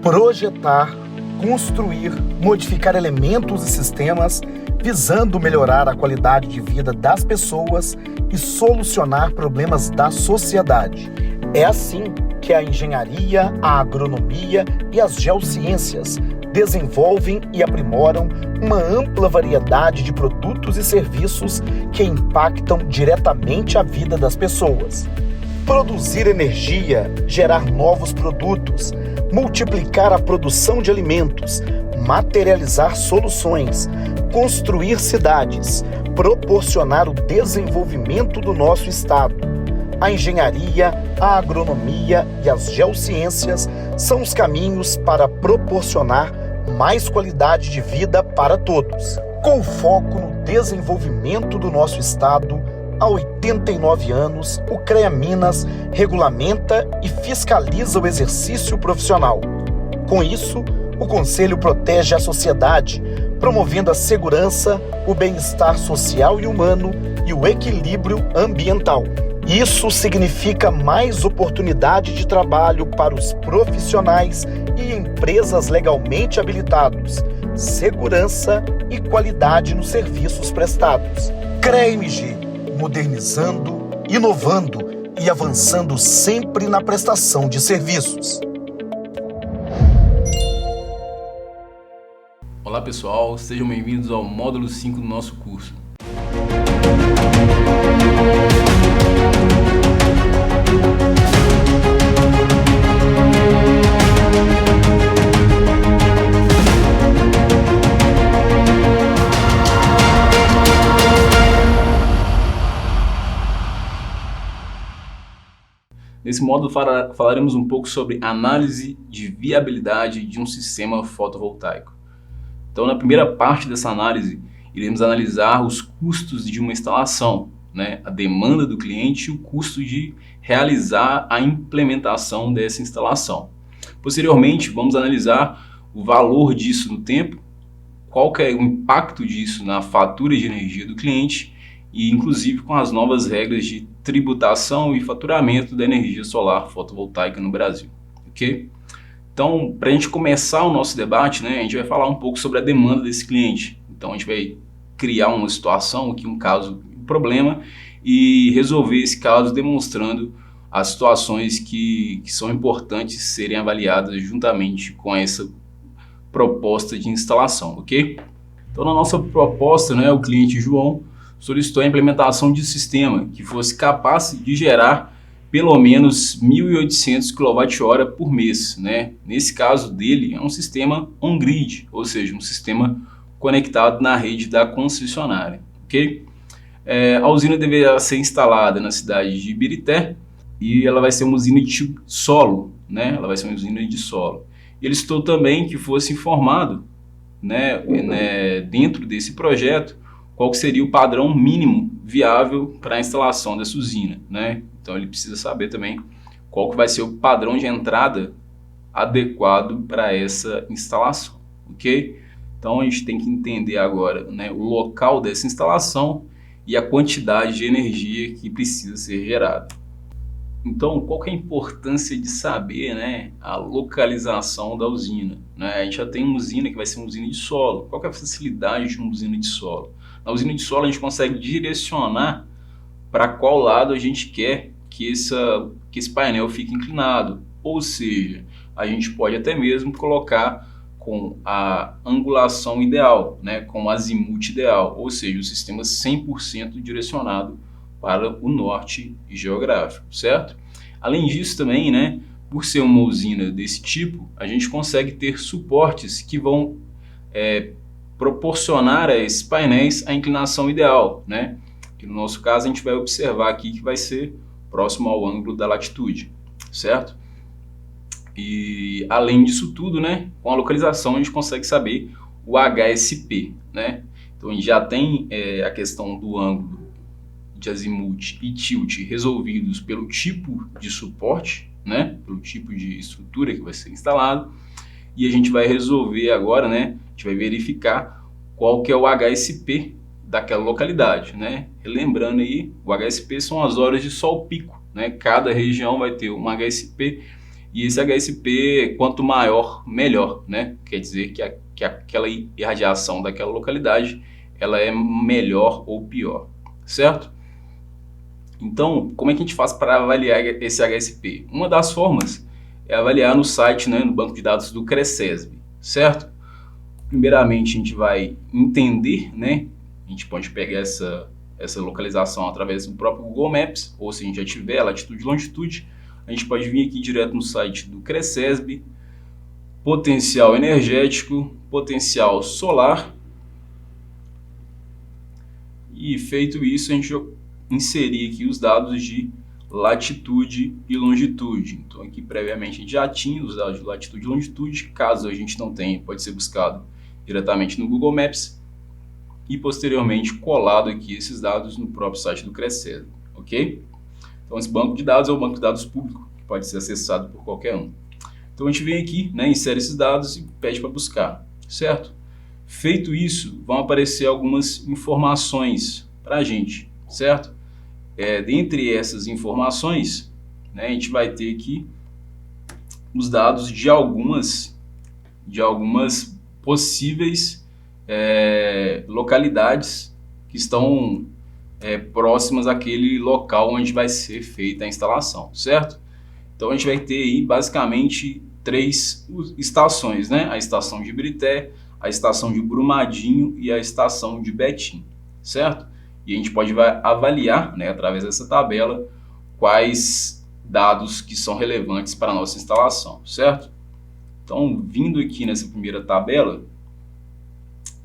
projetar, construir, modificar elementos e sistemas visando melhorar a qualidade de vida das pessoas e solucionar problemas da sociedade. É assim que a engenharia, a agronomia e as geociências desenvolvem e aprimoram uma ampla variedade de produtos e serviços que impactam diretamente a vida das pessoas. Produzir energia, gerar novos produtos, multiplicar a produção de alimentos, materializar soluções, construir cidades, proporcionar o desenvolvimento do nosso estado. A engenharia, a agronomia e as geociências são os caminhos para proporcionar mais qualidade de vida para todos. Com foco no desenvolvimento do nosso estado, há 89 anos, o CREA Minas regulamenta e fiscaliza o exercício profissional. Com isso, o Conselho protege a sociedade, promovendo a segurança, o bem-estar social e humano e o equilíbrio ambiental. Isso significa mais oportunidade de trabalho para os profissionais e empresas legalmente habilitados, segurança e qualidade nos serviços prestados. CREA-MG, modernizando, inovando e avançando sempre na prestação de serviços. Olá pessoal, sejam bem-vindos ao módulo 5 do nosso curso. Nesse módulo falaremos um pouco sobre análise de viabilidade de um sistema fotovoltaico. Então, na primeira parte dessa análise, iremos analisar os custos de uma instalação, a demanda do cliente e o custo de realizar a implementação dessa instalação. Posteriormente, vamos analisar o valor disso no tempo, qual que é o impacto disso na fatura de energia do cliente e, inclusive, com as novas regras de tributação e faturamento da energia solar fotovoltaica no Brasil. Ok? Então, para a gente começar o nosso debate, a gente vai falar um pouco sobre a demanda desse cliente. Então, a gente vai criar uma situação aqui, um caso, um problema, e resolver esse caso demonstrando as situações que são importantes serem avaliadas juntamente com essa proposta de instalação, ok? Então, na nossa proposta, o cliente João solicitou a implementação de um sistema que fosse capaz de gerar pelo menos 1.800 kWh por mês. Nesse caso dele, é um sistema on-grid, ou seja, um sistema conectado na rede da concessionária. Okay? A usina deverá ser instalada na cidade de Ibirité e ela vai ser uma usina de solo. Ela vai ser uma usina de solo. Ele citou também que fosse informado dentro desse projeto qual que seria o padrão mínimo viável para a instalação dessa usina. Então ele precisa saber também qual que vai ser o padrão de entrada adequado para essa instalação, ok? Então a gente tem que entender agora o local dessa instalação e a quantidade de energia que precisa ser gerada. Então, qual que é a importância de saber a localização da usina? A gente já tem uma usina que vai ser uma usina de solo. Qual que é a facilidade de uma usina de solo? Na usina de solo a gente consegue direcionar para qual lado a gente quer que esse painel fique inclinado. Ou seja, a gente pode até mesmo colocar com a angulação ideal, com o azimuth ideal, ou seja, o sistema 100% direcionado para o norte geográfico, certo? Além disso também, por ser uma usina desse tipo, a gente consegue ter suportes que vão proporcionar a esses painéis a inclinação ideal, que no nosso caso a gente vai observar aqui que vai ser próximo ao ângulo da latitude, certo? E além disso tudo, com a localização a gente consegue saber o HSP, Então a gente já tem a questão do ângulo de azimuth e tilt resolvidos pelo tipo de suporte, pelo tipo de estrutura que vai ser instalado, e a gente vai resolver agora, a gente vai verificar qual que é o HSP daquela localidade, Relembrando aí, o HSP são as horas de sol pico, Cada região vai ter um HSP E esse HSP, quanto maior, melhor, né? Quer dizer que aquela irradiação daquela localidade, ela é melhor ou pior, certo? Então, como é que a gente faz para avaliar esse HSP? Uma das formas é avaliar no site, né, no banco de dados do CRECESB, certo? Primeiramente, a gente vai entender, né? A gente pode pegar essa localização através do próprio Google Maps, ou se a gente já tiver latitude e longitude, a gente pode vir aqui direto no site do CRECESB, potencial energético, potencial solar, e feito isso, a gente inserir aqui os dados de latitude e longitude. Então aqui previamente a gente já tinha os dados de latitude e longitude, caso a gente não tenha, pode ser buscado diretamente no Google Maps e posteriormente colado aqui esses dados no próprio site do CRECESB, ok? Então esse banco de dados é o banco de dados público, que pode ser acessado por qualquer um. Então a gente vem aqui, né, insere esses dados e pede para buscar, certo? Feito isso, vão aparecer algumas informações para a gente, certo? Dentre essas informações, né, a gente vai ter aqui os dados de algumas possíveis localidades que estão próximas àquele local onde vai ser feita a instalação, certo? Então a gente vai ter aí basicamente 3 estações, né? A estação de Ibirité, a estação de Brumadinho e a estação de Betim, certo? E a gente pode avaliar, né, através dessa tabela, quais dados que são relevantes para a nossa instalação, certo? Então, vindo aqui nessa primeira tabela,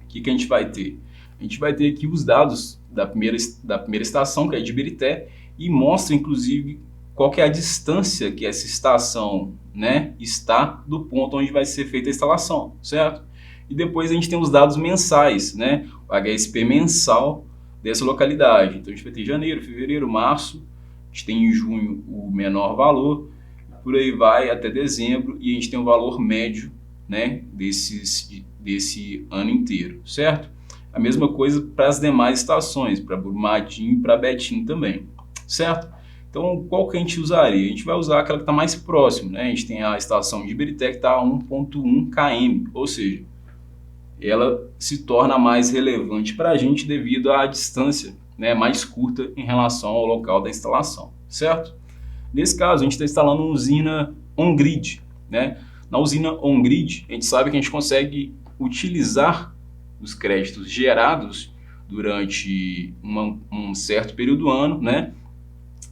o que a gente vai ter? A gente vai ter aqui os dados da primeira estação, que é de Ibirité, e mostra, inclusive, qual que é a distância que essa estação, né, está do ponto onde vai ser feita a instalação, certo? E depois a gente tem os dados mensais, né, o HSP mensal dessa localidade. Então a gente vai ter janeiro, fevereiro, março, a gente tem em junho o menor valor, por aí vai até dezembro, e a gente tem o valor médio, né, desse ano inteiro, certo? A mesma coisa para as demais estações, para Brumadinho e para Betim também, certo? Então, qual que a gente usaria? A gente vai usar aquela que está mais próximo, né? A gente tem a estação de Ibirité que está a 1.1 km, ou seja, ela se torna mais relevante para a gente devido à distância, né, mais curta em relação ao local da instalação, certo? Nesse caso, a gente está instalando uma usina on-grid, né? Na usina on-grid, a gente sabe que a gente consegue utilizar os créditos gerados durante um certo período do ano, né,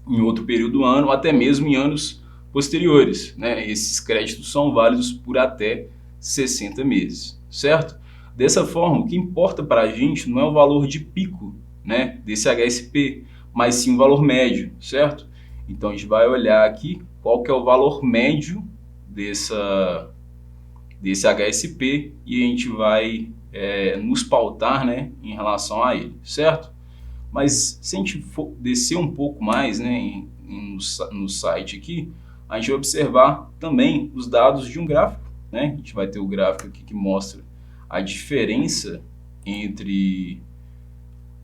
em outro período do ano, ou até mesmo em anos posteriores, né? Esses créditos são válidos por até 60 meses, certo? Dessa forma, o que importa para a gente não é o valor de pico, né, desse HSP, mas sim o valor médio, certo? Então a gente vai olhar aqui qual que é o valor médio desse HSP e a gente vai nos pautar, né, em relação a ele, certo? Mas se a gente for descer um pouco mais, né, no site aqui, a gente vai observar também os dados de um gráfico, né? A gente vai ter o gráfico aqui que mostra a diferença entre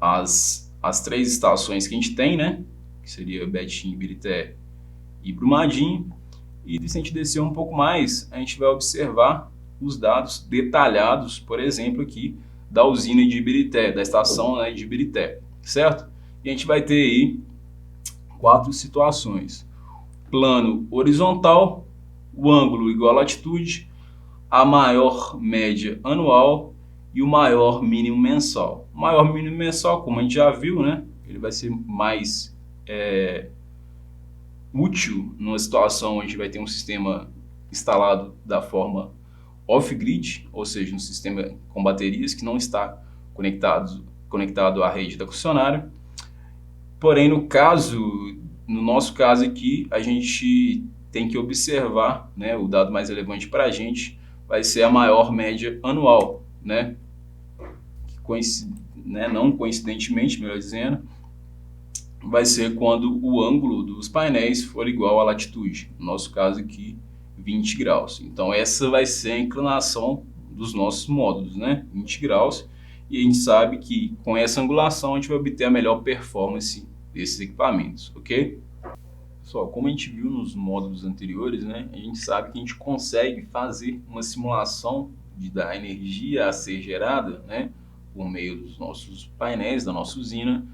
as 3 estações que a gente tem, né? Que seria Betim, Ibirité e Brumadinho. E se a gente descer um pouco mais, a gente vai observar os dados detalhados, por exemplo, aqui da usina de Ibirité, da estação, né, de Ibirité, certo? E a gente vai ter aí 4 situações. Plano horizontal, o ângulo igual à latitude, a maior média anual e o maior mínimo mensal. O maior mínimo mensal, como a gente já viu, né, ele vai ser mais útil numa situação onde vai ter um sistema instalado da forma off-grid, ou seja, um sistema com baterias que não está conectado à rede da concessionária. Porém, no nosso caso aqui, a gente tem que observar, né, o dado mais relevante para a gente vai ser a maior média anual, né? Não coincidentemente, melhor dizendo, vai ser quando o ângulo dos painéis for igual à latitude, no nosso caso aqui, 20 graus. Então essa vai ser a inclinação dos nossos módulos, né? 20 graus, e a gente sabe que com essa angulação a gente vai obter a melhor performance desses equipamentos, ok? Pessoal, como a gente viu nos módulos anteriores, né, a gente sabe que a gente consegue fazer uma simulação da energia a ser gerada, né, por meio dos nossos painéis, da nossa usina,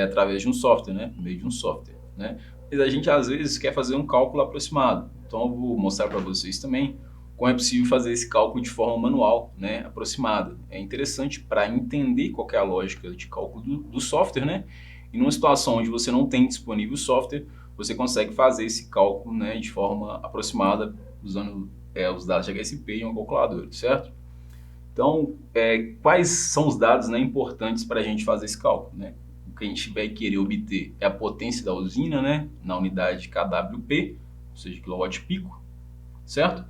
através de um software, né, por meio de um software, né. Mas a gente às vezes quer fazer um cálculo aproximado, então eu vou mostrar para vocês também como é possível fazer esse cálculo de forma manual, né, aproximada. É interessante para entender qual é a lógica de cálculo do software, né, e numa situação onde você não tem disponível o software, você consegue fazer esse cálculo, né, de forma aproximada usando os dados de HSP e uma calculadora, certo? Então, quais são os dados, né, importantes para a gente fazer esse cálculo, né? O que a gente vai querer obter é a potência da usina, né, na unidade kWp, ou seja, kW-pico, certo?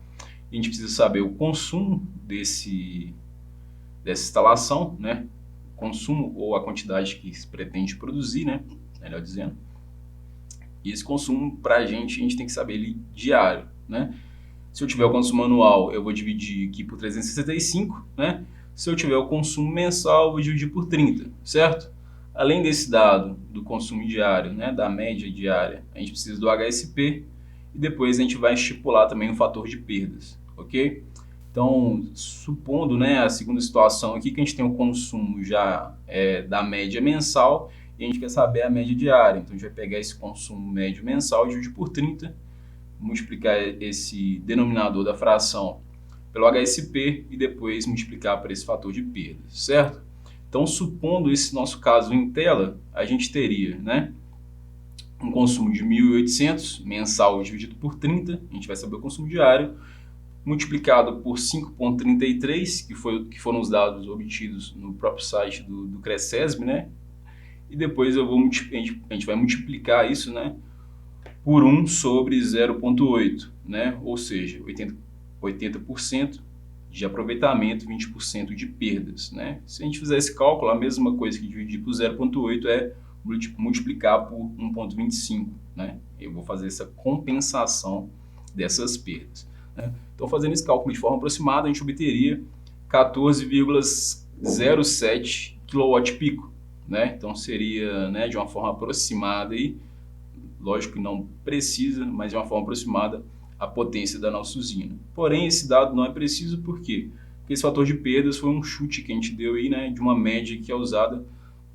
A gente precisa saber o consumo dessa instalação, né, consumo ou a quantidade que se pretende produzir, né, melhor dizendo. E esse consumo, para a gente tem que saber ele diário, né? Se eu tiver o consumo anual, eu vou dividir aqui por 365, né? Se eu tiver o consumo mensal, eu vou dividir por 30, certo? Além desse dado do consumo diário, né, da média diária, a gente precisa do HSP e depois a gente vai estipular também o fator de perdas, ok? Então, supondo, né, a segunda situação aqui, que a gente tem o consumo já da média mensal, e a gente quer saber a média diária. Então, a gente vai pegar esse consumo médio mensal, dividir por 30, multiplicar esse denominador da fração pelo HSP e depois multiplicar por esse fator de perdas, certo? Então, supondo esse nosso caso em tela, a gente teria, né, um consumo de 1.800 mensal dividido por 30, a gente vai saber o consumo diário, multiplicado por 5,33, que foram os dados obtidos no próprio site do CRECESB, né? E depois a gente vai multiplicar isso, né, por 1 sobre 0,8, né? Ou seja, 80% de aproveitamento, 20% de perdas, né? Se a gente fizer esse cálculo, a mesma coisa que dividir por 0,8 é multiplicar por 1,25, né? Eu vou fazer essa compensação dessas perdas, né? Então, fazendo esse cálculo de forma aproximada, a gente obteria 14,07 kWp, né? Então, seria, né, de uma forma aproximada, e lógico que não precisa, mas de uma forma aproximada, a potência da nossa usina. Porém, esse dado não é preciso, por quê? Porque esse fator de perdas foi um chute que a gente deu aí, né, de uma média que é usada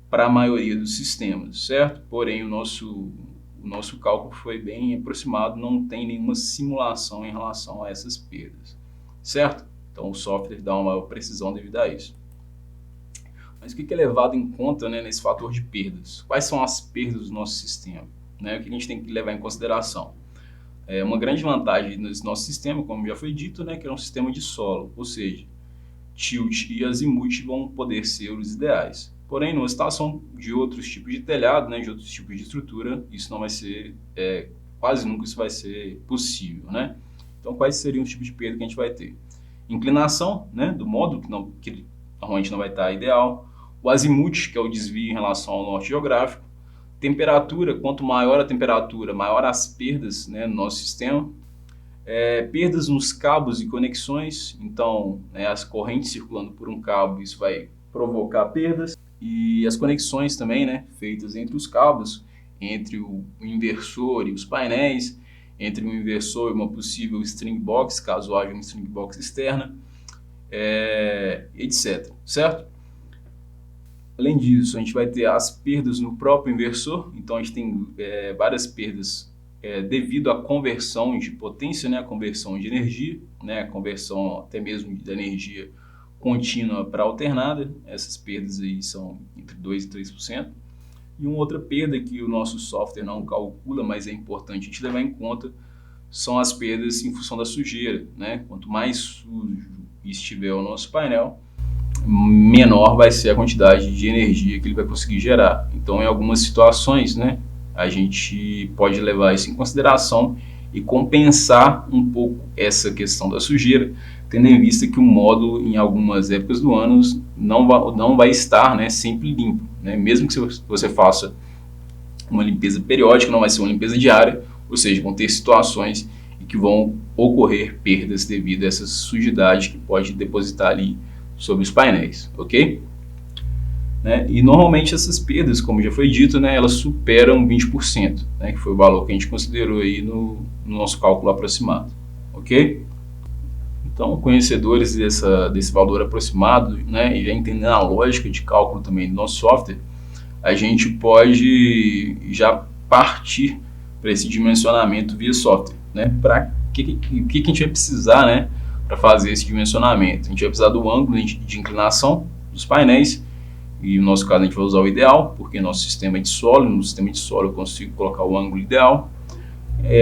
para a maioria dos sistemas, certo? Porém, o nosso cálculo foi bem aproximado, não tem nenhuma simulação em relação a essas perdas, certo? Então, o software dá uma maior precisão devido a isso. Mas o que é levado em conta, né, nesse fator de perdas? Quais são as perdas do nosso sistema, né? O que a gente tem que levar em consideração? Uma grande vantagem nesse nosso sistema, como já foi dito, né, que é um sistema de solo, ou seja, tilt e azimuth vão poder ser os ideais. Porém, numa situação de outros tipos de telhado, né, de outros tipos de estrutura, isso não vai ser, quase nunca isso vai ser possível, né? Então, quais seriam os tipos de perda que a gente vai ter? Inclinação, né, do módulo, que normalmente não vai estar ideal. O azimuth, que é o desvio em relação ao norte geográfico. Temperatura, quanto maior a temperatura, maior as perdas, né, no nosso sistema. Perdas nos cabos e conexões, então, né, as correntes circulando por um cabo, isso vai provocar perdas. E as conexões também, né, feitas entre os cabos, entre o inversor e os painéis, entre um inversor e uma possível string box, caso haja uma string box externa, etc. Certo? Além disso, a gente vai ter as perdas no próprio inversor, então a gente tem várias perdas devido à conversão de potência, né, a conversão de energia, né, a conversão até mesmo da energia contínua para alternada. Essas perdas aí são entre 2% e 3%. E uma outra perda que o nosso software não calcula, mas é importante a gente levar em conta, são as perdas em função da sujeira, né? Quanto mais sujo estiver o nosso painel, menor vai ser a quantidade de energia que ele vai conseguir gerar. Então, em algumas situações, né, a gente pode levar isso em consideração e compensar um pouco essa questão da sujeira, tendo em vista que o módulo, em algumas épocas do ano, não vai estar, né, sempre limpo, né? Mesmo que você faça uma limpeza periódica, não vai ser uma limpeza diária, ou seja, vão ter situações em que vão ocorrer perdas devido a essa sujidade que pode depositar ali sobre os painéis, ok? né? E normalmente essas perdas, como já foi dito, né, elas superam 20%, né, que foi o valor que a gente considerou aí no nosso cálculo aproximado, ok? Então, conhecedores desse valor aproximado, né, e já entendendo a lógica de cálculo também do nosso software, a gente pode já partir para esse dimensionamento via software, né? Para o que a gente vai precisar, né, para fazer esse dimensionamento? A gente vai precisar do ângulo de inclinação dos painéis, e no nosso caso a gente vai usar o ideal, porque nosso sistema é de solo, no sistema de solo eu consigo colocar o ângulo ideal.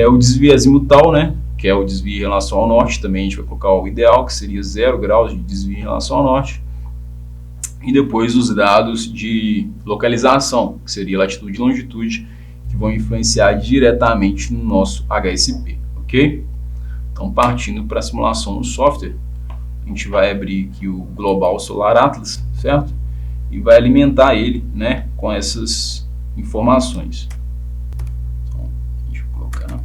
O desvio azimutal, né, que é o desvio em relação ao norte, também a gente vai colocar o ideal, que seria 0 graus de desvio em relação ao norte. E depois os dados de localização, que seria latitude e longitude, que vão influenciar diretamente no nosso HSP, ok? Então, partindo para a simulação no software, a gente vai abrir aqui o Global Solar Atlas, certo? E vai alimentar ele, né, com essas informações. Então, deixa eu colocar.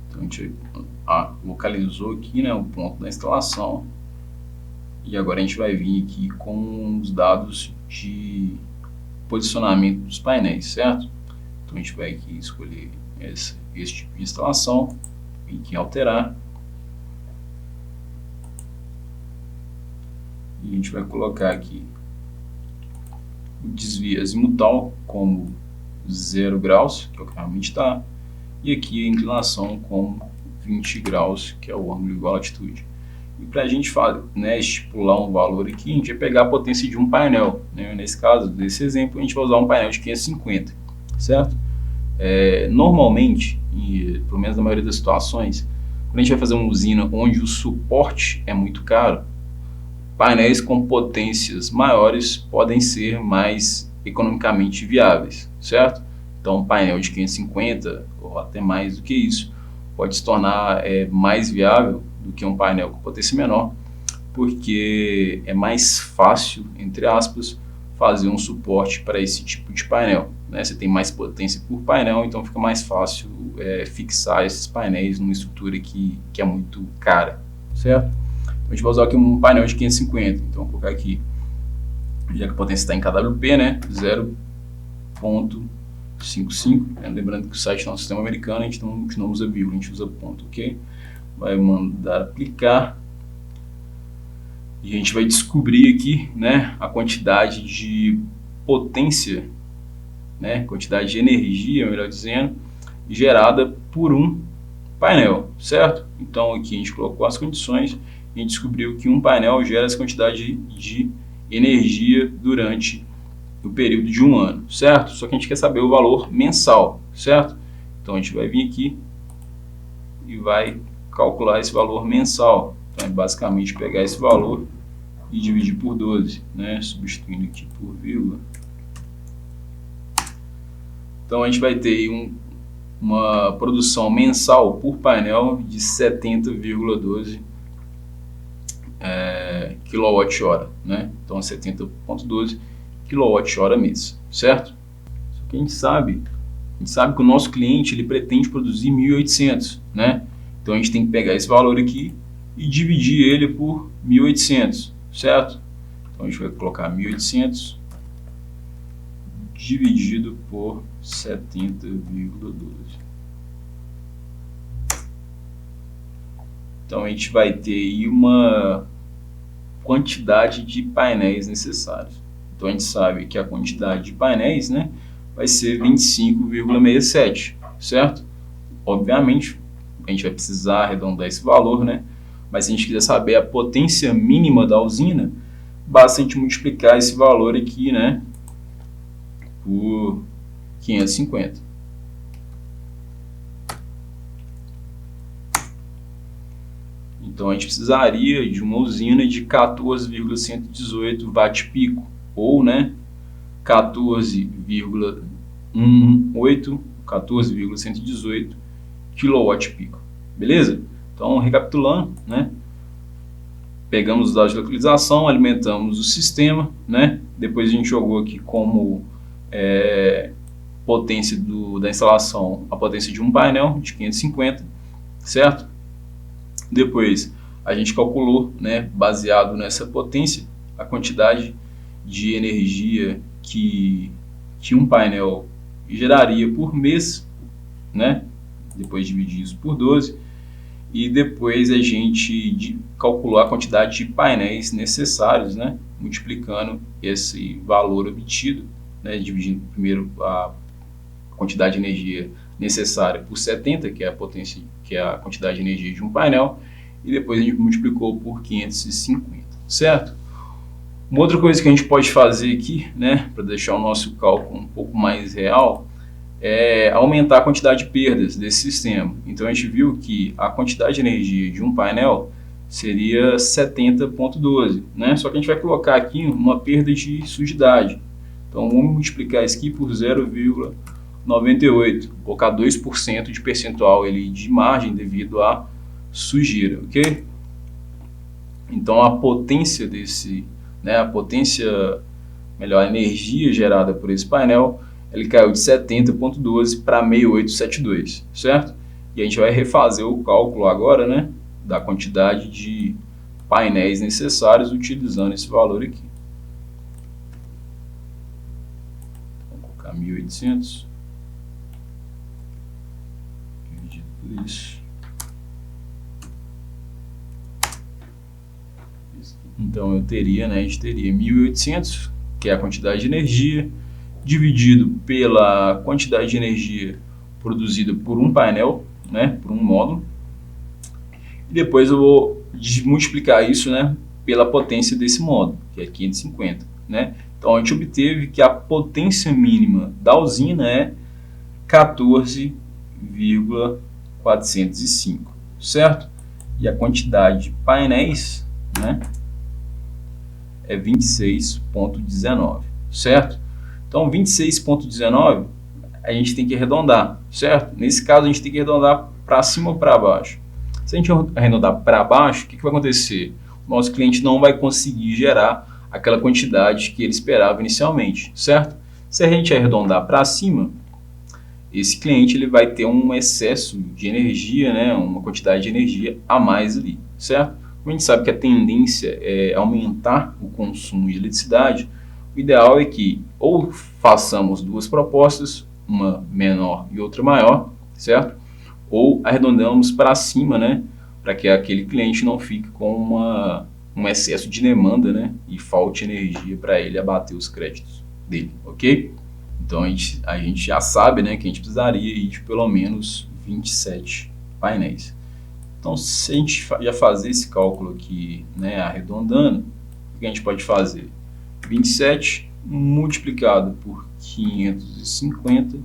Então, a gente localizou aqui, né, o ponto da instalação, e agora a gente vai vir aqui com os dados de posicionamento dos painéis, certo? Então a gente vai aqui escolher esse tipo de instalação, vem aqui em alterar, e a gente vai colocar aqui o desvio azimutal como 0 graus, que é o que realmente está, e aqui a inclinação como 20 graus, que é o ângulo igual à latitude. E para a gente né, estipular um valor aqui, a gente vai pegar a potência de um painel, né? Nesse caso, desse exemplo, a gente vai usar um painel de 550, certo? Normalmente, e pelo menos na maioria das situações, quando a gente vai fazer uma usina onde o suporte é muito caro, painéis com potências maiores podem ser mais economicamente viáveis, certo? Então, um painel de 550 ou até mais do que isso pode se tornar mais viável do que um painel com potência menor, porque é mais fácil, entre aspas, fazer um suporte para esse tipo de painel, né? Você tem mais potência por painel, então fica mais fácil fixar esses painéis numa estrutura que é muito cara, certo? A gente vai usar aqui um painel de 550, então vou colocar aqui, já que a potência está em kWp, né, 0.55, lembrando que o site é um sistema americano, a gente não usa vírgula, a gente usa ponto, ok? Vai mandar aplicar, e a gente vai descobrir aqui, né, a quantidade de potência, né, quantidade de energia, melhor dizendo, gerada por um painel, certo? Então aqui a gente colocou as condições, a gente descobriu que um painel gera essa quantidade de energia durante o período de um ano, certo? Só que a gente quer saber o valor mensal, certo? Então a gente vai vir aqui e vai calcular esse valor mensal. Então é basicamente pegar esse valor e dividir por 12, né? Substituindo aqui por vírgula. Então a gente vai ter uma produção mensal por painel de 70,12 kWh, né? Então 70,12 kWh mês, certo? Só que a gente sabe que o nosso cliente ele pretende produzir 1.800, né? Então a gente tem que pegar esse valor aqui e dividir ele por 1.800, certo? Então a gente vai colocar 1.800 dividido por 70,12. Então a gente vai ter aí uma quantidade de painéis necessários. Então a gente sabe que a quantidade de painéis, né, vai ser 25,67, certo? Obviamente a gente vai precisar arredondar esse valor, né? Mas se a gente quiser saber a potência mínima da usina, basta a gente multiplicar esse valor aqui, né, por 550. Então a gente precisaria de uma usina de 14,118 watt-pico, ou, né, 14,18 14,118 kWp. Beleza? Então, recapitulando, né? Pegamos os dados de localização, alimentamos o sistema, né? Depois a gente jogou aqui como potência da instalação, a potência de um painel de 550, certo? Depois a gente calculou, né, baseado nessa potência, a quantidade de energia que um painel geraria por mês, né? Depois dividir isso por 12, e depois a gente calculou a quantidade de painéis necessários, né? Multiplicando esse valor obtido, né? Dividindo primeiro a quantidade de energia necessária por 70, que é a potência, que é a quantidade de energia de um painel, e depois a gente multiplicou por 550, certo? Uma outra coisa que a gente pode fazer aqui, né, para deixar o nosso cálculo um pouco mais real, é aumentar a quantidade de perdas desse sistema. Então a gente viu que a quantidade de energia de um painel seria 70,12, né? Só que a gente vai colocar aqui uma perda de sujidade. Então vamos multiplicar isso aqui por 0,98, colocar 2% de percentual de margem devido à sujeira, ok? Então a potência a energia gerada por esse painel, ele caiu de 70,12 para 6872, certo? E a gente vai refazer o cálculo agora, né, da quantidade de painéis necessários utilizando esse valor aqui. Vou colocar 1800 dividido por isso. Então a gente teria 1800, que é a quantidade de energia, dividido pela quantidade de energia produzida por um painel, né, por um módulo. E depois eu vou multiplicar isso, né, pela potência desse módulo, que é 550, né? Então a gente obteve que a potência mínima da usina é 14,405, certo? E a quantidade de painéis, né, é 26,19, certo? Então 26,19 a gente tem que arredondar, certo? Nesse caso a gente tem que arredondar para cima ou para baixo. Se a gente arredondar para baixo, o que vai acontecer? O nosso cliente não vai conseguir gerar aquela quantidade que ele esperava inicialmente, certo? Se a gente arredondar para cima, esse cliente ele vai ter um excesso de energia, né? Uma quantidade de energia a mais ali, certo? Como a gente sabe que a tendência é aumentar o consumo de eletricidade, o ideal é que ou façamos duas propostas, uma menor e outra maior, certo? Ou arredondamos para cima, né? Para que aquele cliente não fique com um excesso de demanda, né? E falte energia para ele abater os créditos dele, ok? Então a gente já sabe, né, que a gente precisaria de pelo menos 27 painéis. Então se a gente já fazer esse cálculo aqui, né, arredondando, o que a gente pode fazer? 27 multiplicado por 550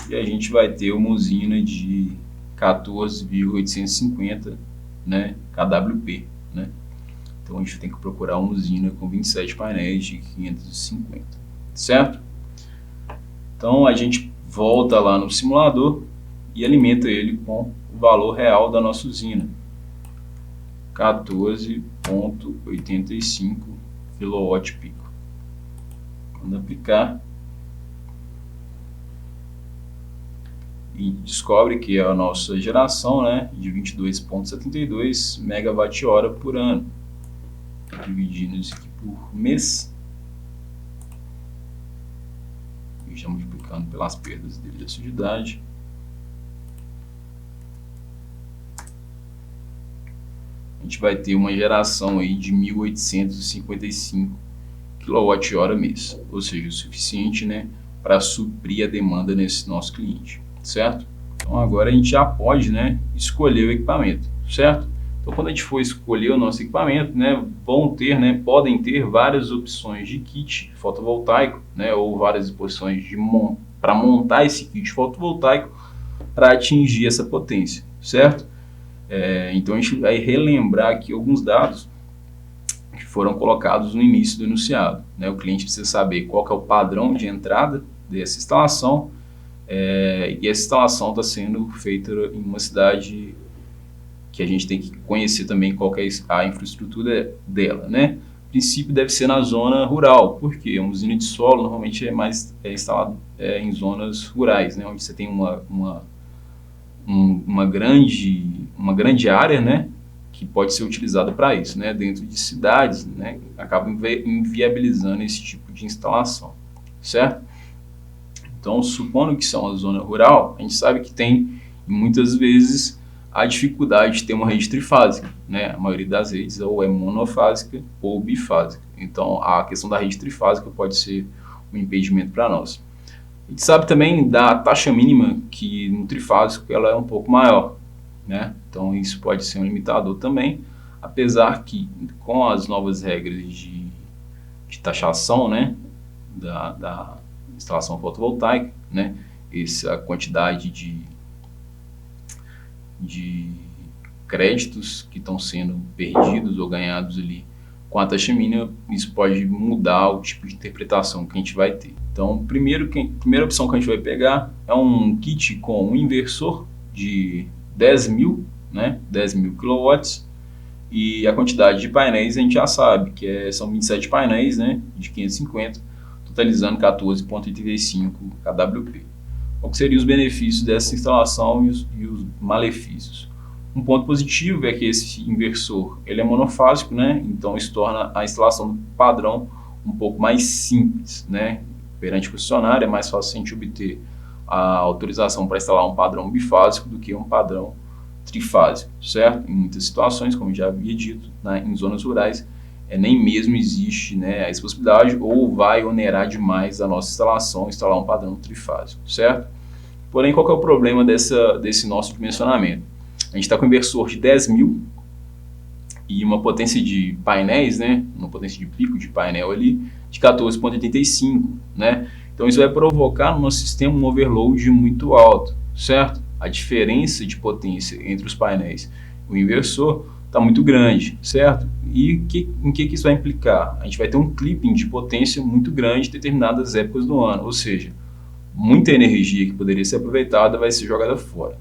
e a gente vai ter uma usina de 14,850, né, kWp, né? Então a gente tem que procurar uma usina com 27 painéis de 550, certo? Então a gente volta lá no simulador e alimenta ele com o valor real da nossa usina, 14,85 kWp. Quando aplicar, e descobre que é a nossa geração, né, de 22,72 MWh por ano. Dividindo isso aqui por mês, e já multiplicando pelas perdas devido à sujidade, a gente vai ter uma geração aí de 1.855 kWh mês, ou seja, o suficiente, né, para suprir a demanda nesse nosso cliente, certo? Então agora a gente já pode, né, escolher o equipamento, certo? Então quando a gente for escolher o nosso equipamento, né, podem ter várias opções de kit fotovoltaico, né, ou várias opções para montar esse kit fotovoltaico para atingir essa potência, certo? Então a gente vai relembrar aqui alguns dados que foram colocados no início do enunciado, né? O cliente precisa saber qual que é o padrão de entrada dessa instalação, E essa instalação está sendo feita em uma cidade que a gente tem que conhecer também qual que é a infraestrutura dela, né? A princípio deve ser na zona rural, porque uma usina de solo normalmente é instalado em zonas rurais, né? Onde você tem uma grande área, né? Que pode ser utilizada para isso, né? Dentro de cidades, né? Acaba inviabilizando esse tipo de instalação, certo? Então, supondo que isso é uma zona rural, a gente sabe que tem muitas vezes a dificuldade de ter uma rede trifásica, né? A maioria das redes ou é monofásica ou bifásica. Então, a questão da rede trifásica pode ser um impedimento para nós. A gente sabe também da taxa mínima, que no trifásico ela é um pouco maior, né? Então, isso pode ser um limitador também, apesar que com as novas regras de taxação, né, da instalação fotovoltaica, né, essa quantidade de créditos que estão sendo perdidos ou ganhados ali com a taxa mínima, isso pode mudar o tipo de interpretação que a gente vai ter. Então, a primeira opção que a gente vai pegar é um kit com um inversor de 10.000, né, 10.000 kW, e a quantidade de painéis a gente já sabe, que são 27 painéis, né, de 550, totalizando 14,85 kWp. Qual que seriam os benefícios dessa instalação e os malefícios? Um ponto positivo é que esse inversor ele é monofásico, né? Então isso torna a instalação do padrão um pouco mais simples, né? Perante a concessionária é mais fácil a gente obter a autorização para instalar um padrão bifásico do que um padrão trifásico, certo? Em muitas situações, como já havia dito, né, em zonas rurais, nem mesmo existe, né, essa possibilidade, ou vai onerar demais a nossa instalação, instalar um padrão trifásico, certo? Porém, qual que é o problema desse nosso dimensionamento? A gente está com um inversor de 10.000 e uma potência de painéis, né, uma potência de pico de painel ali, de 14,85, né? Então isso vai provocar no nosso sistema um overload muito alto, certo? A diferença de potência entre os painéis e o inversor está muito grande, certo? E em que isso vai implicar? A gente vai ter um clipping de potência muito grande em determinadas épocas do ano, ou seja, muita energia que poderia ser aproveitada vai ser jogada fora,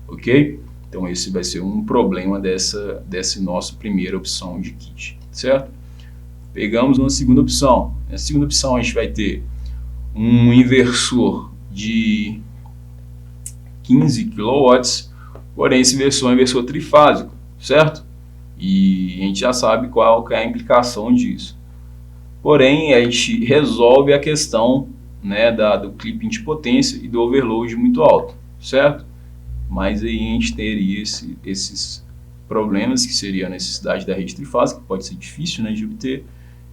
ok? Então esse vai ser um problema dessa nossa primeira opção de kit, certo? Pegamos uma segunda opção. Na segunda opção a gente vai ter um inversor de 15 kW, porém esse inversor é um inversor trifásico, certo? E a gente já sabe qual que é a implicação disso. Porém, a gente resolve a questão, né, do clipping de potência e do overload muito alto, certo? Mas aí a gente teria esses problemas, que seria a necessidade da rede trifásica, que pode ser difícil, né, de obter,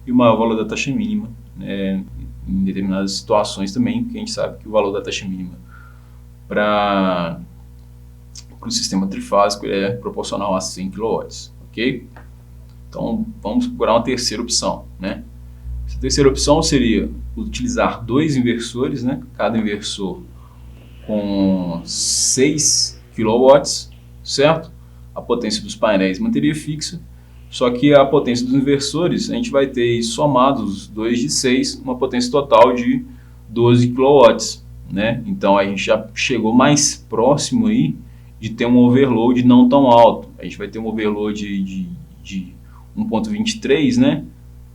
e o maior valor da taxa mínima, né, em determinadas situações também, porque a gente sabe que o valor da taxa mínima para o sistema trifásico é proporcional a 100 kW, ok? Então, vamos procurar uma terceira opção, né? Essa terceira opção seria utilizar dois inversores, né? Cada inversor com 6 kW, certo? A potência dos painéis manteria fixa, só que a potência dos inversores, a gente vai ter somados 2 de 6, uma potência total de 12 kW, né? Então a gente já chegou mais próximo aí de ter um overload não tão alto. A gente vai ter um overload de 1.23, né?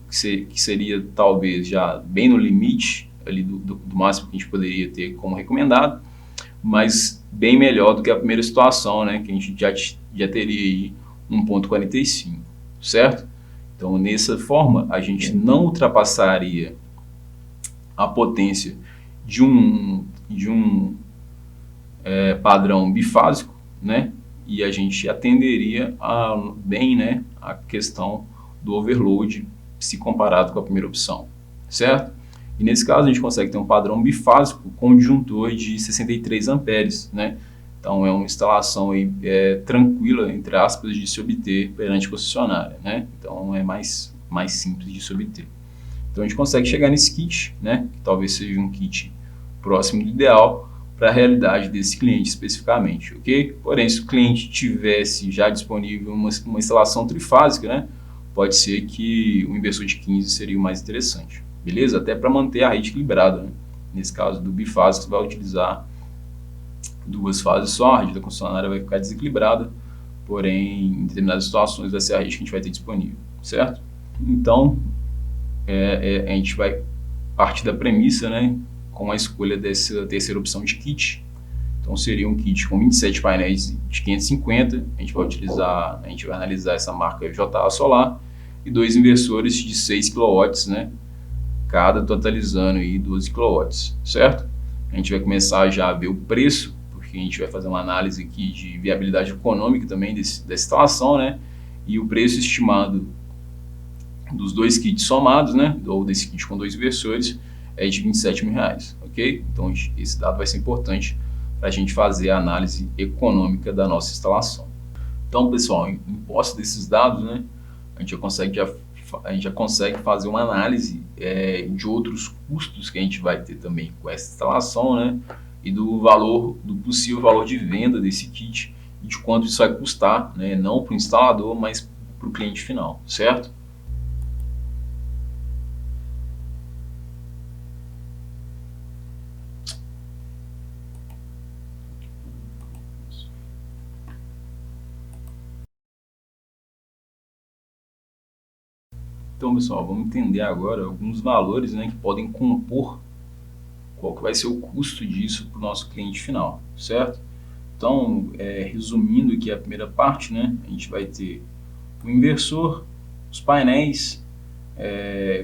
Que seria talvez já bem no limite ali do máximo que a gente poderia ter como recomendado, mas bem melhor do que a primeira situação, né? Que a gente já teria aí 1.45, certo? Então, nessa forma, a gente não ultrapassaria a potência de um padrão bifásico, né? E a gente atenderia bem, né, a questão do overload se comparado com a primeira opção, certo? E nesse caso a gente consegue ter um padrão bifásico com um disjuntor de 63 amperes, né? Então é uma instalação aí, tranquila, entre aspas, de se obter perante a concessionária, né? Então é mais simples de se obter. Então a gente consegue chegar nesse kit, né? Que talvez seja um kit próximo do ideal para a realidade desse cliente especificamente, ok? Porém, se o cliente tivesse já disponível uma instalação trifásica, né? Pode ser que o inversor de 15 seria o mais interessante, beleza? Até para manter a rede equilibrada, né? Nesse caso do bifásico, você vai utilizar duas fases só, a rede da concessionária vai ficar desequilibrada, porém, em determinadas situações vai ser a rede que a gente vai ter disponível, certo? Então, a gente vai partir da premissa, né, com a escolha dessa terceira opção de kit. Então, seria um kit com 27 painéis de 550, a gente vai analisar essa marca JA Solar, e 2 inversores de 6 kW, né, cada totalizando aí 12 kW, certo? A gente vai começar já a ver o preço, porque a gente vai fazer uma análise aqui de viabilidade econômica também dessa instalação, né? E o preço estimado dos 2 kits somados, né? Ou desse kit com 2 inversores, é de R$27 mil, ok? Então esse dado vai ser importante para a gente fazer a análise econômica da nossa instalação. Então, pessoal, em posse desses dados, né? A gente já consegue fazer uma análise de outros custos que a gente vai ter também com essa instalação, né? E do possível valor de venda desse kit e de quanto isso vai custar, né? Não para o instalador, mas para o cliente final, certo? Então, pessoal, vamos entender agora alguns valores, né, que podem compor qual que vai ser o custo disso para o nosso cliente final, certo? Então, resumindo aqui a primeira parte, né, a gente vai ter o inversor, os painéis,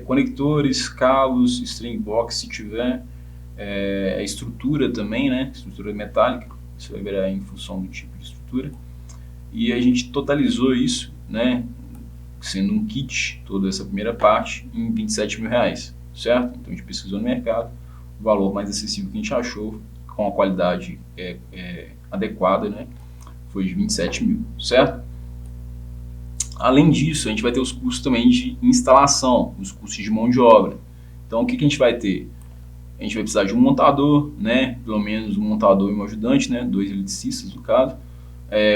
conectores, cabos, string box se tiver, a estrutura também, né, estrutura metálica, isso vai virar em função do tipo de estrutura, e a gente totalizou isso, né, sendo um kit, toda essa primeira parte, em R$27 mil, certo? Então a gente pesquisou no mercado, o valor mais acessível que a gente achou, com a qualidade adequada, né, foi de R$27 mil, certo? Além disso, a gente vai ter os custos também de instalação, os custos de mão de obra. Então o que a gente vai ter? A gente vai precisar de um montador, né, pelo menos um montador e um ajudante, né, 2 eletricistas no caso,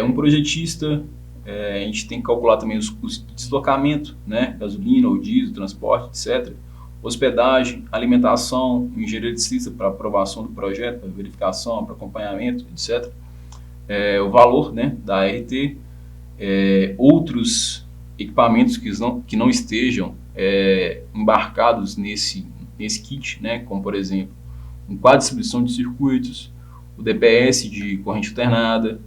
um projetista. A gente tem que calcular também os custos de deslocamento, né, gasolina ou diesel, transporte, etc. Hospedagem, alimentação, engenharia eletricista para aprovação do projeto, para verificação, para acompanhamento, etc. O valor, né, da ART, outros equipamentos que não estejam embarcados nesse kit, né, como por exemplo, um quadro de distribuição de circuitos, o DPS de corrente alternada,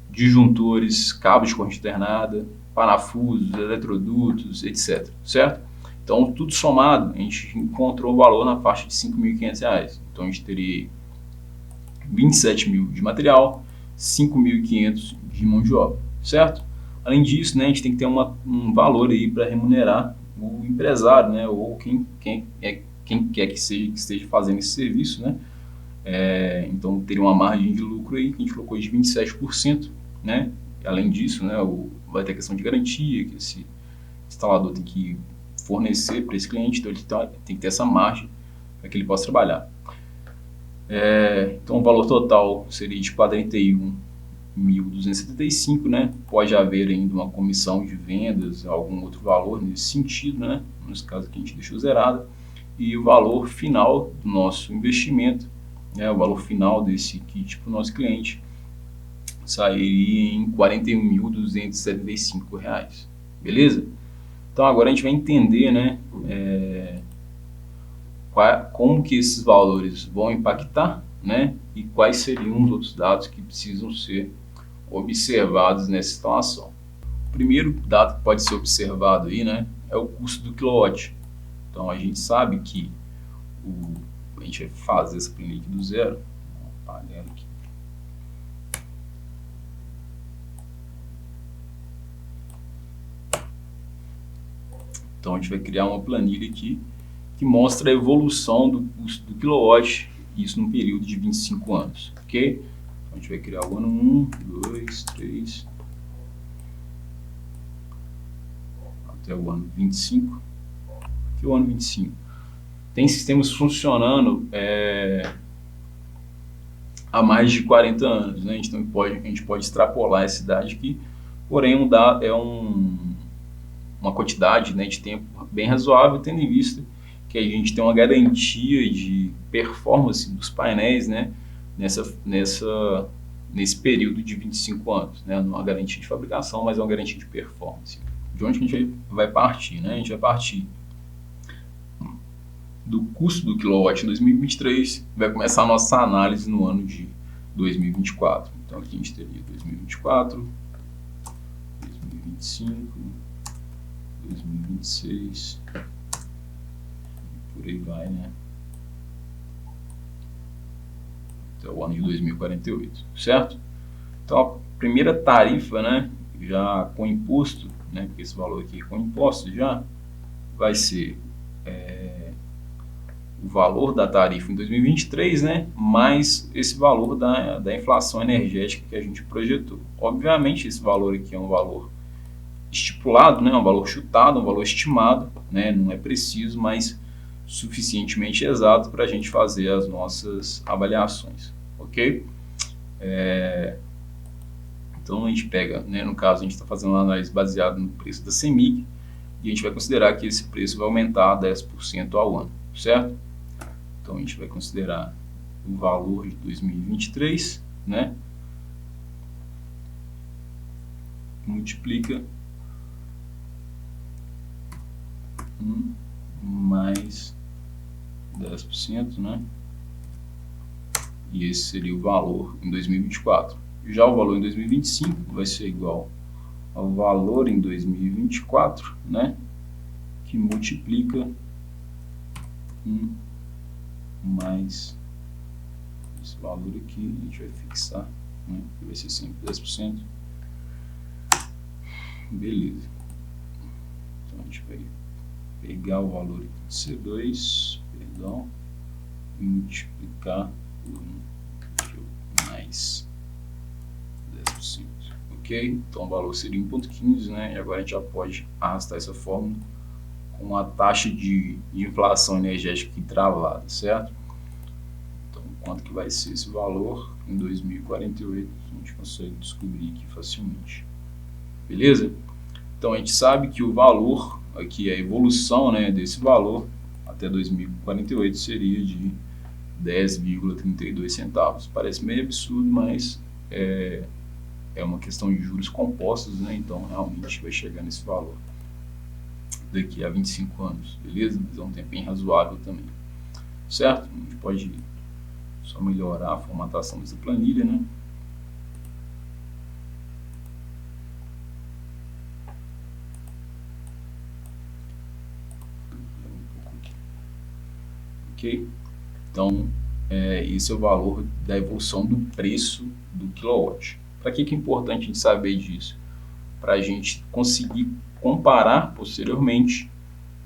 disjuntores, cabos de corrente alternada, parafusos, eletrodutos, etc. Certo? Então, tudo somado, a gente encontrou o valor na faixa de R$5.500. Então, a gente teria R$27 mil de material, R$5.500 de mão de obra, certo? Além disso, né, a gente tem que ter um valor aí para remunerar o empresário, né, ou quem quer que esteja fazendo esse serviço, né? Então, teria uma margem de lucro aí que a gente colocou de 27%. Né? Além disso, né, vai ter a questão de garantia que esse instalador tem que fornecer para esse cliente, então ele tem que ter essa margem para que ele possa trabalhar. Então o valor total seria de R$41.275, né? Pode haver ainda uma comissão de vendas, algum outro valor nesse sentido, né? Nesse caso aqui a gente deixou zerado. E o valor final do nosso investimento, né, o valor final desse kit para o nosso cliente, sairia em R$41.275, beleza? Então agora a gente vai entender, né, como que esses valores vão impactar, né, e quais seriam os outros dados que precisam ser observados nessa instalação. O primeiro dado que pode ser observado aí, né, é o custo do quilowatt. Então a gente sabe que a gente vai fazer essa planilha aqui do zero, apagando aqui. Então a gente vai criar uma planilha aqui que mostra a evolução do custo do quilowatt, isso num período de 25 anos, ok? Então a gente vai criar o ano 1, 2, 3, até o ano 25. Aqui é o ano 25. Tem sistemas funcionando há mais de 40 anos, né? Então a gente pode extrapolar essa idade aqui, porém uma quantidade, né, de tempo bem razoável, tendo em vista que a gente tem uma garantia de performance dos painéis, né, nessa nesse período de 25 anos, né? Não é uma garantia de fabricação, mas é uma garantia de performance. De onde a gente vai partir, né? A gente vai partir do custo do quilowatt em 2023, vai começar a nossa análise no ano de 2024. Então aqui a gente teria 2024, 2025, 2026, por aí vai, né? Até o ano de 2048, certo? Então a primeira tarifa, né, já com imposto, né, porque esse valor aqui com imposto já vai ser o valor da tarifa em 2023, né, mais esse valor da inflação energética que a gente projetou. Obviamente esse valor aqui é um valor estipulado, né, um valor chutado, um valor estimado, né, não é preciso, mas suficientemente exato para a gente fazer as nossas avaliações, ok? Então a gente pega, né, no caso a gente está fazendo uma análise baseada no preço da CEMIG e a gente vai considerar que esse preço vai aumentar 10% ao ano, certo? Então a gente vai considerar o valor de 2023, né? Multiplica mais 10%, né? E esse seria o valor em 2024. Já o valor em 2025 vai ser igual ao valor em 2024, né? Que multiplica mais esse valor aqui, a gente vai fixar, né? Que vai ser sempre 10%. Beleza. Então a gente vai pegar o valor aqui de C2, perdão, e multiplicar por mais 10%. Ok? Então o valor seria 1,15, né? E agora a gente já pode arrastar essa fórmula com a taxa de inflação energética aqui travada, certo? Então, quanto que vai ser esse valor em 2048? A gente consegue descobrir aqui facilmente. Beleza? Então, a gente sabe que o valor, aqui a evolução, né, desse valor até 2048 seria de 10,32 centavos. Parece meio absurdo, mas é uma questão de juros compostos, né? Então, realmente vai chegar nesse valor daqui a 25 anos, beleza? Mas é um tempo bem razoável também, certo? A gente pode só melhorar a formatação dessa planilha, né? Ok? Então, esse é o valor da evolução do preço do quilowatt. Para que é importante a gente saber disso? Para a gente conseguir comparar posteriormente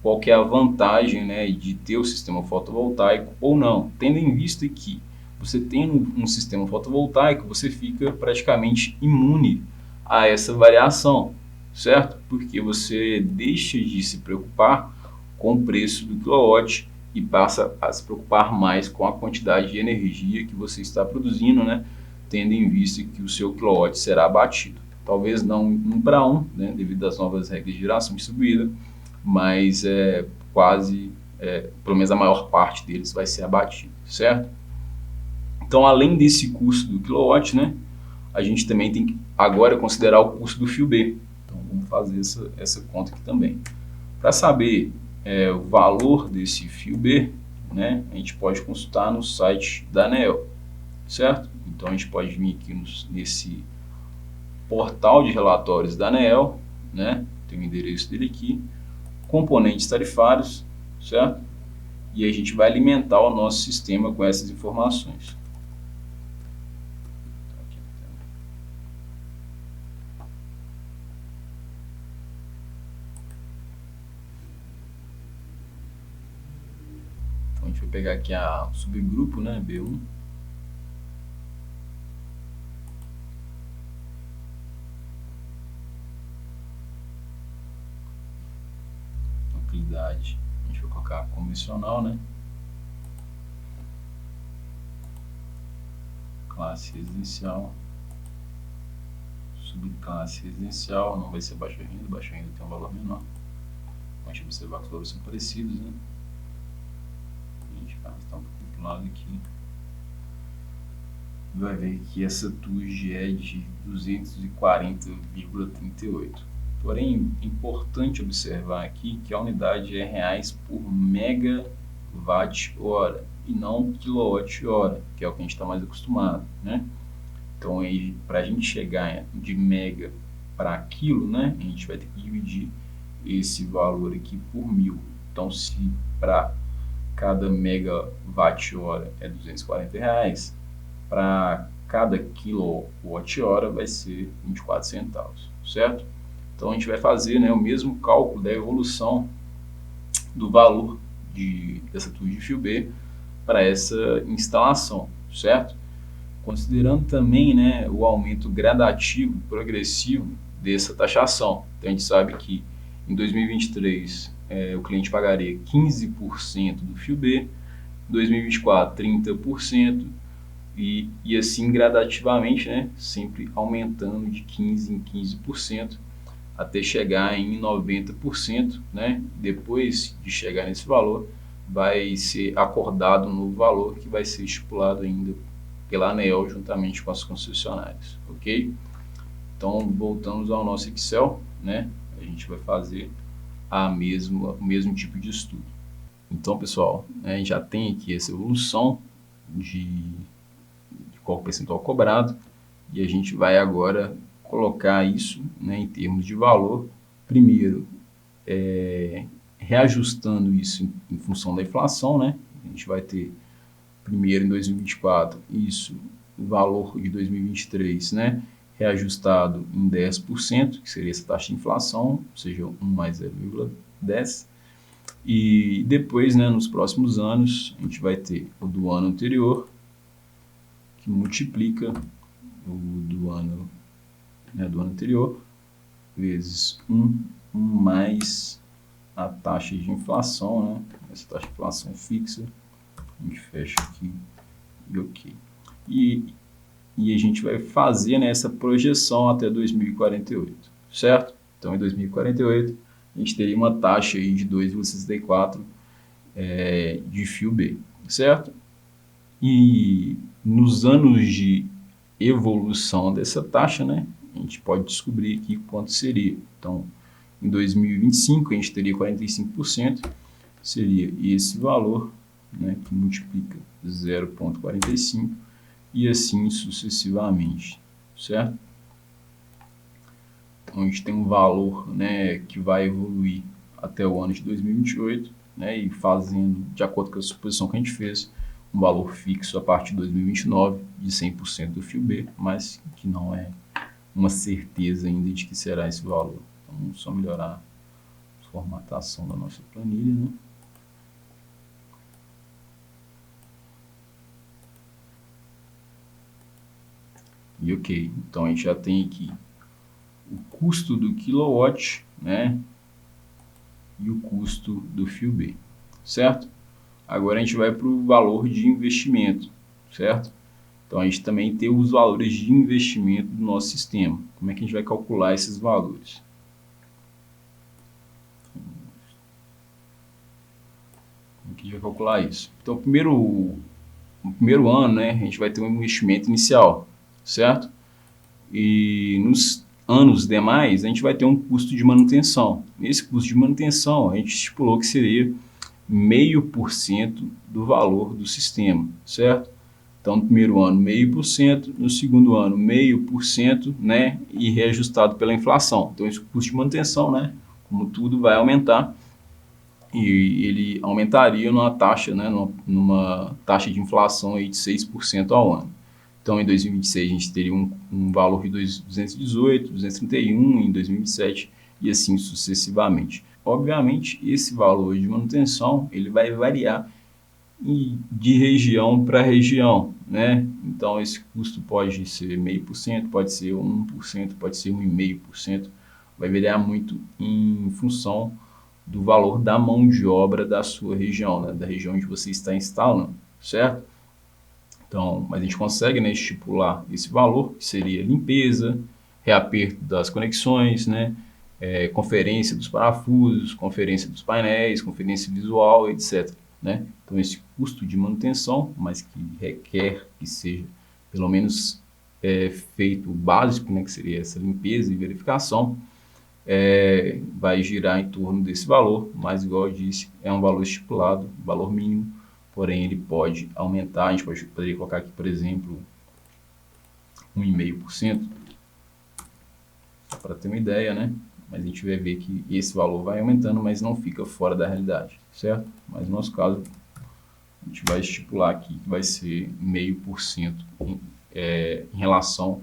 qual que é a vantagem, né, de ter o sistema fotovoltaico ou não, tendo em vista que você tendo um sistema fotovoltaico, você fica praticamente imune a essa variação, certo? Porque você deixa de se preocupar com o preço do quilowatt e passa a se preocupar mais com a quantidade de energia que você está produzindo, né, tendo em vista que o seu quilowatt será abatido. Talvez não 1 para 1, né, devido às novas regras de geração distribuída, mas quase, pelo menos a maior parte deles vai ser abatido, certo? Então, além desse custo do quilowatt, né, a gente também tem que agora considerar o custo do fio B. Então, vamos fazer essa conta aqui também. Para saber o valor desse fio B, né, a gente pode consultar no site da ANEEL, certo? Então, a gente pode vir aqui nesse portal de relatórios da ANEEL, né? Tem o endereço dele aqui, componentes tarifários, certo? E a gente vai alimentar o nosso sistema com essas informações. Então a gente vai pegar aqui o subgrupo, né, B1. A gente vai colocar convencional, né? Classe residencial, subclasse residencial, não vai ser baixa renda tem um valor menor. A gente observar que os valores são parecidos, né? A gente vai arrastar um pouquinho para o lado aqui. vai ver que essa TUJ é de 240,38. Porém, é importante observar aqui que a unidade é reais por megawatt-hora e não quilowatt-hora, que é o que a gente está mais acostumado, né? Então, para a gente chegar de mega para quilo, né, a gente vai ter que dividir esse valor aqui por 1000. Então, se para cada megawatt-hora é R$240, para cada quilowatt-hora vai ser 24 centavos, certo? Então a gente vai fazer, né, o mesmo cálculo da evolução do valor dessa TUJ de fio B para essa instalação, certo? Considerando também, né, o aumento gradativo, progressivo dessa taxação. Então a gente sabe que em 2023 o cliente pagaria 15% do fio B, em 2024 30%, e assim gradativamente, né, sempre aumentando de 15% em 15%, até chegar em 90%, né? Depois de chegar nesse valor, vai ser acordado um novo valor que vai ser estipulado ainda pela ANEEL juntamente com as concessionárias, ok? Então, voltamos ao nosso Excel, né? A gente vai fazer o mesmo tipo de estudo. Então, pessoal, a gente já tem aqui essa evolução de qual o percentual cobrado, e a gente vai agora colocar isso, né, em termos de valor, primeiro reajustando isso em função da inflação, né? A gente vai ter primeiro em 2024 isso, o valor de 2023, né, reajustado em 10%, que seria essa taxa de inflação, ou seja, 1 mais 0,10, e depois, né, nos próximos anos, a gente vai ter o do ano anterior, que multiplica o do ano anterior, vezes 1 mais a taxa de inflação, né? Essa taxa de inflação fixa, a gente fecha aqui e ok. E a gente vai fazer, né, essa projeção até 2048, certo? Então, em 2048, a gente teria uma taxa aí de 2,64 de fio B, certo? E nos anos de evolução dessa taxa, né, a gente pode descobrir aqui quanto seria. Então, em 2025, a gente teria 45%, seria esse valor, né, que multiplica 0,45 e assim sucessivamente, certo? Então, a gente tem um valor, né, que vai evoluir até o ano de 2028, né, e fazendo, de acordo com a suposição que a gente fez, um valor fixo a partir de 2029 de 100% do fio B, mas que não é uma certeza ainda de que será esse valor. Então, vamos só melhorar a formatação da nossa planilha, né? E ok, então a gente já tem aqui o custo do kilowatt, né, e o custo do fio B, certo? Agora a gente vai para o valor de investimento, certo? Então a gente também tem os valores de investimento do nosso sistema. Como é que a gente vai calcular esses valores? Como é que a gente vai calcular isso? Então no primeiro ano, né, a gente vai ter um investimento inicial, certo? E nos anos demais, a gente vai ter um custo de manutenção. Nesse custo de manutenção, a gente estipulou que seria 0,5% do valor do sistema, certo? Então, no primeiro ano, 0,5%, no segundo ano, 0,5%, né? E reajustado pela inflação. Então, esse custo de manutenção, né? Como tudo vai aumentar, e ele aumentaria numa taxa, né? Numa taxa de inflação aí de 6% ao ano. Então, em 2026, a gente teria um valor de 218, 231 em 2027 e assim sucessivamente. Obviamente, esse valor de manutenção ele vai variar de região para região, né? Então, esse custo pode ser 0,5%, pode ser 1%, pode ser 1,5%. Vai variar muito em função do valor da mão de obra da sua região, né? Da região onde você está instalando, certo? Então, mas a gente consegue, né, estipular esse valor, que seria limpeza, reaperto das conexões, né, conferência dos parafusos, conferência dos painéis, conferência visual, etc. Né? Então, esse custo de manutenção, mas que requer que seja pelo menos feito o básico, né, que seria essa limpeza e verificação, vai girar em torno desse valor, mas igual eu disse, é um valor estipulado, valor mínimo, porém ele pode aumentar. A gente poderia colocar aqui, por exemplo, 1,5%, para ter uma ideia, né? Mas a gente vai ver que esse valor vai aumentando, mas não fica fora da realidade, certo? Mas no nosso caso, a gente vai estipular aqui que vai ser 0,5% em relação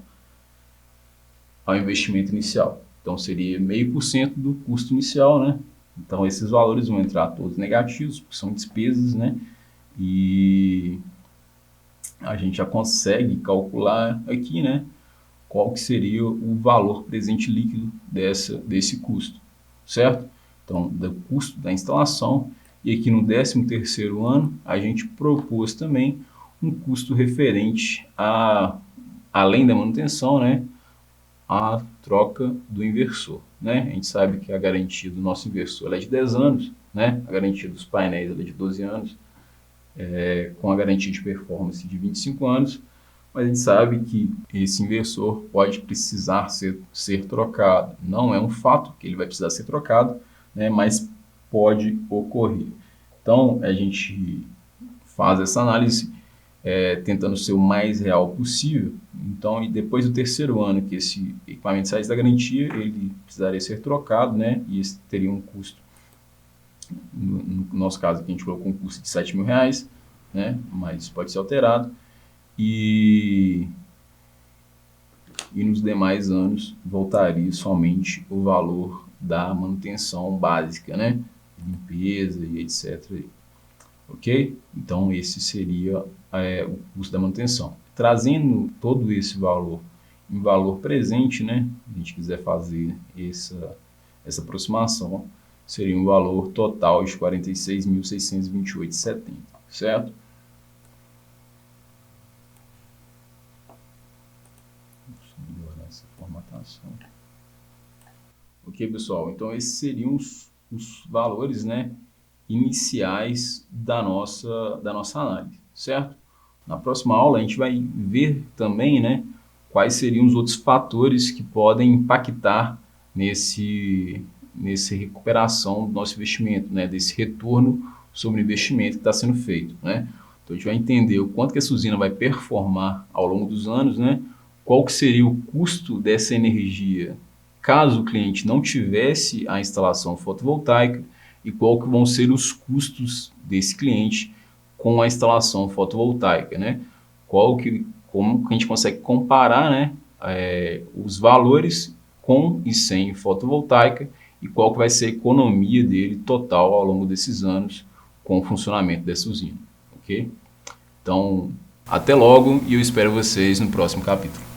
ao investimento inicial. Então, seria 0,5% do custo inicial, né? Então, esses valores vão entrar todos negativos, porque são despesas, né? E a gente já consegue calcular aqui, né? Qual que seria o valor presente líquido desse custo, certo? Então, do custo da instalação. E aqui no 13º ano, a gente propôs também um custo referente além da manutenção, né? A troca do inversor, né? A gente sabe que a garantia do nosso inversor é de 10 anos, né? A garantia dos painéis é de 12 anos, com a garantia de performance de 25 anos, mas a gente sabe que esse inversor pode precisar ser trocado. Não é um fato que ele vai precisar ser trocado, né? Mas pode ocorrer. Então, a gente faz essa análise tentando ser o mais real possível. Então, e depois do 3º ano que esse equipamento saísse da garantia, ele precisaria ser trocado, né? E esse teria um custo, no nosso caso aqui a gente colocou um custo de R$7.000, né? Mas pode ser alterado. E nos demais anos voltaria somente o valor da manutenção básica, né? Limpeza e etc. Ok? Então, esse seria o custo da manutenção. Trazendo todo esse valor em valor presente, né? Se a gente quiser fazer essa aproximação, seria um valor total de R$ 46.628,70, certo? Deixa eu melhorar essa formatação. Ok, pessoal? Então, esses seriam os valores, né, iniciais da nossa análise, certo? Na próxima aula a gente vai ver também, né, quais seriam os outros fatores que podem impactar nessa recuperação do nosso investimento, né, desse retorno sobre o investimento que está sendo feito, né? Então a gente vai entender o quanto que essa usina vai performar ao longo dos anos, né? Qual que seria o custo dessa energia caso o cliente não tivesse a instalação fotovoltaica e qual que vão ser os custos desse cliente com a instalação fotovoltaica, né? Como que a gente consegue comparar, né, os valores com e sem fotovoltaica e qual que vai ser a economia dele total ao longo desses anos com o funcionamento dessa usina, ok? Então, até logo e eu espero vocês no próximo capítulo.